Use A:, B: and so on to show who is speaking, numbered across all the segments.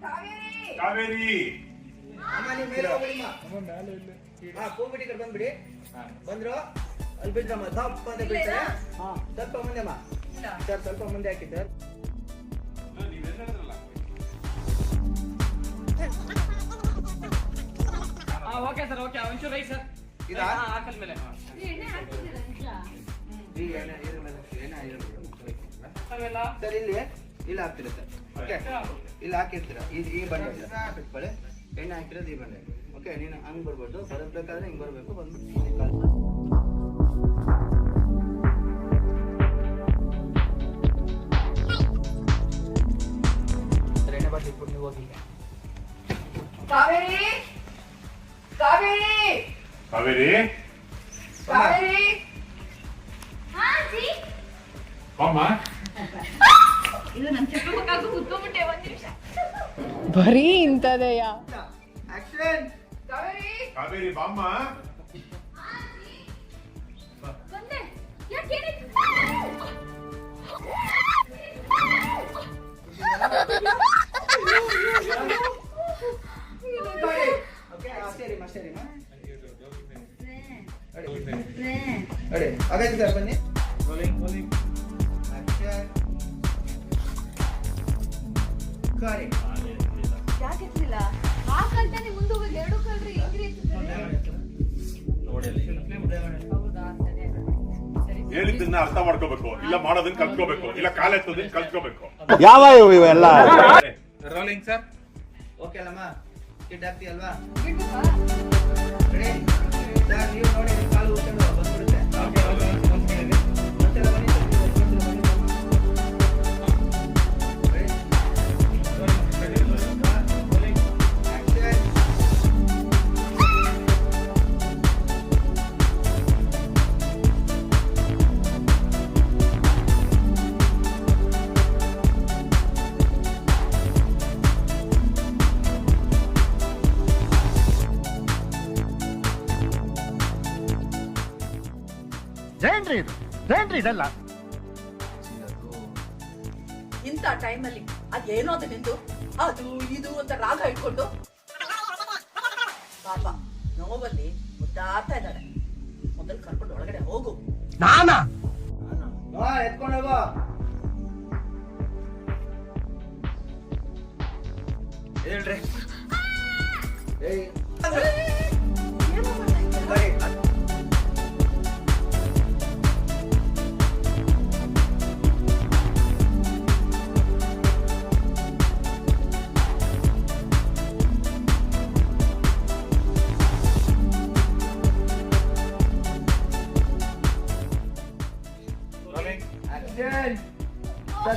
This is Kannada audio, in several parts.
A: ಕಾವೇರಿ
B: ಅಮ್ಮ ನೀವು ಮೇಲೆ ಹೋಗ್ಬಿಡಿ ಹೋಗ್ಬಿಟ್ಟು ಕಡೆ ಬಂದ್ಬಿಡಿ ಬಂದ್ರು ಅಲ್ಲಿ ಬಿದ್ರಮ್ಮ ತಪ್ಪ ಅಂತ ಬೀಳ್ತಾರೆ ಸ್ವಲ್ಪ ಮುಂದೆ ಅಮ್ಮ ಸರ್ ಸ್ವಲ್ಪ ಮುಂದೆ ಹಾಕಿ ಸರ್
C: ಓಕೆ ಸರ್ ಓಕೆ ಒಂಚೂರು ರೈಟ್ ಸರ್
B: ಇದಾ
C: ಹಾಕಲ್ ಮೇಲೆ
B: ಸರ್ ಇಲ್ಲಿ ಹಾಕ್ತೀರಾ ಸರ್ ಓಕೆ ಇಲ್ಲಿ ಹಾಕಿರ್ತೀರಾ ಈ ಬಂಡೆ ಇಟ್ಕೊಳ್ಳಿ ಎಣ್ಣೆ ಹಾಕಿರೋದು ಈ ಬಂಡೆ ಓಕೆ ನೀನು ಹಂಗೆ ಬರ್ಬೋದು ಬರಬೇಕಾದ್ರೆ ಹಿಂಗೆ ಬರಬೇಕು ಬಂದ್ಬಿಟ್ಟು ಎಣ್ಣೆ ಬಾಟ್ಲಿ ಇಟ್ಬಿಟ್ಟು ನೀವು ಹೋಗಿ
D: ಕಾವೇರಿ ಕಾವೇರಿ
A: ಕಾವೇರಿ
D: ಕಾವೇರಿ
A: ಅಮ್ಮ
D: ಇದು ನನ್ನ ಚಪ್ಪಕಾಗ ಕುತ್ಕೊಂಡ್ಬಿಟ್ಟೆ ಒಂದು ನಿಮಿಷ
E: ಬರೀ ಇಂಥದೆಯ
B: ಆಕ್ಷನ್
D: ಕಾವೇರಿ
A: ಕಾವೇರಿ ಬಾಮ್ಮ
D: ಬಂದೆ ಯಾಕೆ
B: ಓಕೆ ಸರಿಮಾ ಸರಿಮಾ ಅಡೆ ಹಾಗಾದ್ರೆ ಸರ್ ಬನ್ನಿ ರೋಲಿಂಗ್ ಆಕ್ಷನ್ ಕರೆಕ್ಟ್
D: ಯಾಕೆ ಎತ್ತಿಲ್ಲ ಆ ಕಲ್ತಾನೆ ಮುಂದೆ ಹೋಗಿ ಎರಡು ಕಲ್ರಿ ಹೆಂಗ್ರಿ ಹೌದಾ ಸರಿ
A: ಹೇಳಿದ್ದನ್ನ ಅರ್ಥ ಮಾಡ್ಕೋಬೇಕು ಇಲ್ಲ ಮಾಡೋದನ್ನ ಕಲ್ತ್ಕೋಬೇಕು ಇಲ್ಲ ಕಾಲ ಎತ್ತೋದನ್ನ ಕಲ್ತ್ಕೋಬೇಕು
F: ಯಾವ ಇವೆಲ್ಲ
C: ರೋಲಿಂಗ್ ಸರ್
B: ಓಕೆ ಅಲ್ಲಮ್ಮ ಕಿಡ್ ಹಾಕ್ತೀಯಲ್ವಾ
D: ಬಿಡ್ಬೇಕಾ
B: ರೆಡಿ ಸರ್ ನೀವು ನೋಡಿ ಕಾಲು ಉಳ್ಕೊಂಡು ಬಂದ್ಬಿಡುತ್ತೆ ಒಂದ್ಸಲ ಬನ್ನಿ ಸರ್
F: ಏನ್ರಿ ಇದೆಲ್ಲ
G: ಇಂಥ ಟೈಮಲ್ಲಿ ಅದೇನೋ ಅದು ನಿಂದು ಅದು ಇದು ಅಂತ ರಾಗ ಇಟ್ಕೊಂಡು ಪಾಪ ನೋವಲ್ಲಿ ಮುದ್ದಾಡ್ತಾ ಇದ್ದಾಳೆ ಮೊದಲು ಕರ್ಕೊಂಡು ಒಳಗಡೆ ಹೋಗು
B: ಎತ್ಕೊಂಡು ಹೋಗೋ ಹೇಳ್ರಿ
G: ಏನೋ ಮಾಡ್ತಾ ಇದ್ದೀರಾ?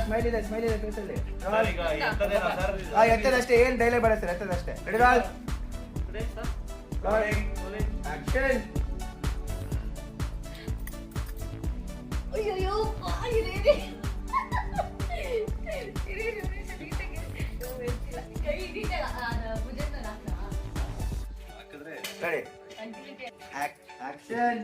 B: ಸ್ಮೈಲ್ ಇದೆ ಫೇಸಲ್ಲಿ ಎತ್ತದಷ್ಟೇ ಏನ್ ಡೈಲಾಗ್ ಬೇಡ ಸರ್ ಎತ್ತದಷ್ಟೇ ರೆಡಿ ರಾಲ್ ಆಕ್ಷನ್
D: ಅಯ್ಯೋ ಇರಿ ಕೈ ಹಿಡಿತಲ್ಲ ಭುಜದ
B: ರೆಡಿ ಆಕ್ಷನ್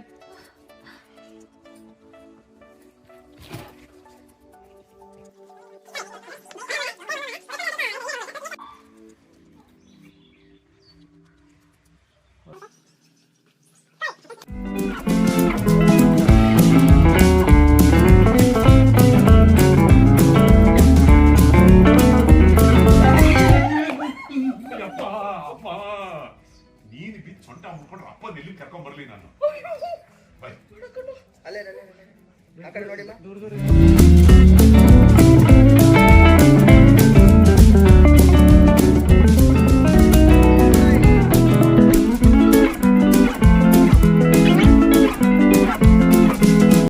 A: ನೀನು ಬಿದ್ದು ಸೊಂಟ ಮುಟ್ಕೊಂಡ್ರೆ ಅಪ್ಪ ಎಲ್ಲಿ ಕರ್ಕೊಂಡ್ ಬರ್ಲಿ ನಾನು
B: ಅಲ್ಲೇ ಆ ಕಡೆ ನೋಡಿ